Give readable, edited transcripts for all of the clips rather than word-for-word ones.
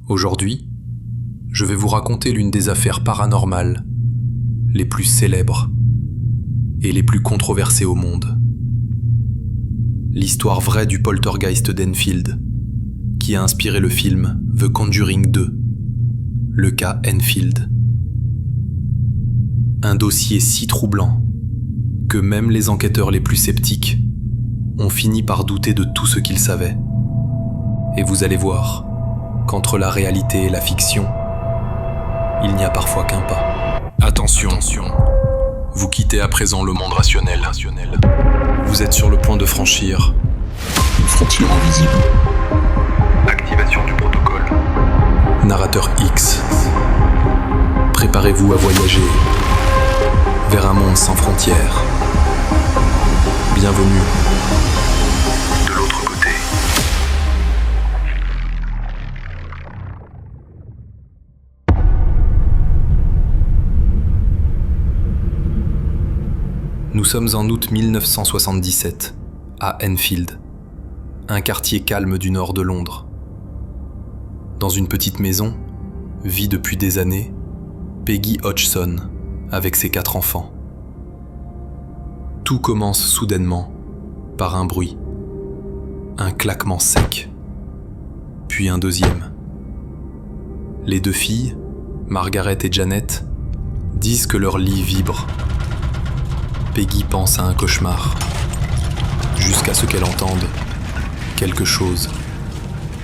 Aujourd'hui, je vais vous raconter l'une des affaires paranormales les plus célèbres et les plus controversées au monde. L'histoire vraie du poltergeist d'Enfield, qui a inspiré le film The Conjuring 2, le cas Enfield. Un dossier si troublant que même les enquêteurs les plus sceptiques ont fini par douter de tout ce qu'ils savaient. Et vous allez voir qu'entre la réalité et la fiction, il n'y a parfois qu'un pas. Attention, vous quittez à présent le monde rationnel. Vous êtes sur le point de franchir une frontière invisible. Activation du protocole. Narrateur X. Préparez-vous à voyager vers un monde sans frontières. Bienvenue De l'autre côté. Nous sommes en août 1977, à Enfield, un quartier calme du nord de Londres. Dans une petite maison, vit depuis des années Peggy Hodgson avec ses 4 enfants. Tout commence soudainement par un bruit, un claquement sec, puis un deuxième. Les 2 filles, Margaret et Janet, disent que leur lit vibre. Peggy pense à un cauchemar, jusqu'à ce qu'elle entende quelque chose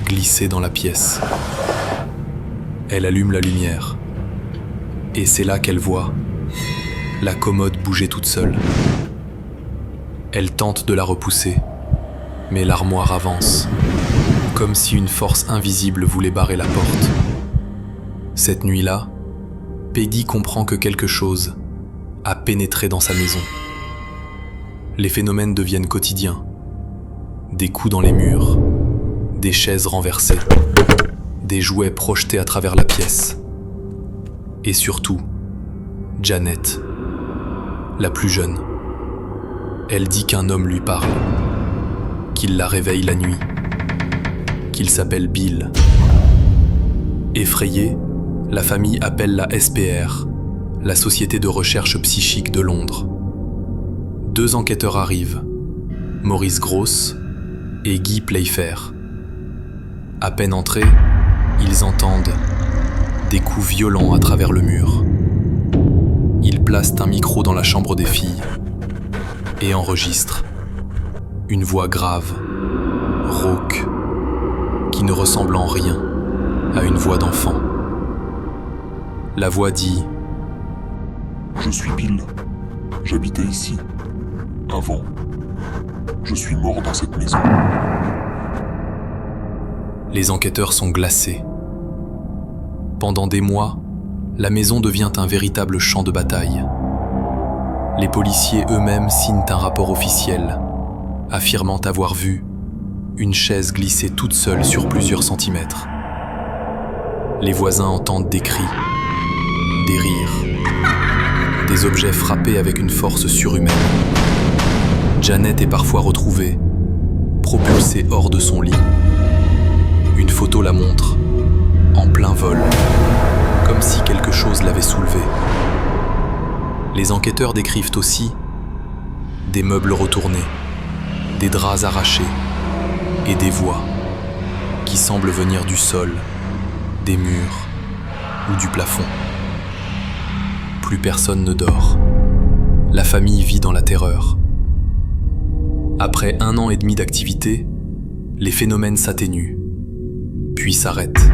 glisser dans la pièce. Elle allume la lumière, et c'est là qu'elle voit la commode bouger toute seule. Elle tente de la repousser, mais l'armoire avance, comme si une force invisible voulait barrer la porte. Cette nuit-là, Peggy comprend que quelque chose a pénétré dans sa maison. Les phénomènes deviennent quotidiens. Des coups dans les murs, des chaises renversées, des jouets projetés à travers la pièce. Et surtout, Janet, la plus jeune. Elle dit qu'un homme lui parle, qu'il la réveille la nuit, qu'il s'appelle Bill. Effrayée, la famille appelle la SPR, la Société de recherche psychique de Londres. 2 enquêteurs arrivent, Maurice Gross et Guy Playfair. À peine entrés, ils entendent des coups violents à travers le mur. Ils placent un micro dans la chambre des filles et enregistrent une voix grave, rauque, qui ne ressemble en rien à une voix d'enfant. La voix dit: Je suis Bill. J'habitais ici. Avant. Je suis mort dans cette maison. Les enquêteurs sont glacés. Pendant des mois, la maison devient un véritable champ de bataille. Les policiers eux-mêmes signent un rapport officiel, affirmant avoir vu une chaise glisser toute seule sur plusieurs centimètres. Les voisins entendent des cris, des rires, des objets frappés avec une force surhumaine. Janet est parfois retrouvée, propulsée hors de son lit. Une photo la montre, en plein vol, comme si quelque chose l'avait soulevée. Les enquêteurs décrivent aussi des meubles retournés, des draps arrachés et des voix qui semblent venir du sol, des murs ou du plafond. Plus personne ne dort. La famille vit dans la terreur. Après 1 an et demi d'activité, les phénomènes s'atténuent, puis s'arrêtent.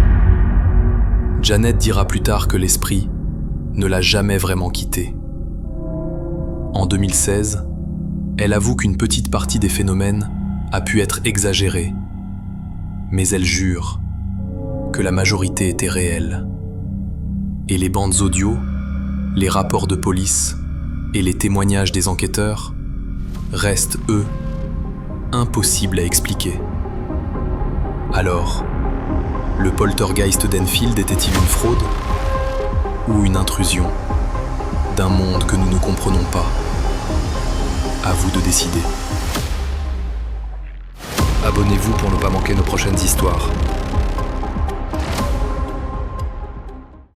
Janet dira plus tard que l'esprit ne l'a jamais vraiment quittée. En 2016, elle avoue qu'une petite partie des phénomènes a pu être exagérée, mais elle jure que la majorité était réelle. Et les bandes audio, les rapports de police et les témoignages des enquêteurs restent, eux, impossibles à expliquer. Alors, le poltergeist d'Enfield était-il une fraude ou une intrusion d'un monde que nous ne comprenons pas? À vous de décider. Abonnez-vous pour ne pas manquer nos prochaines histoires.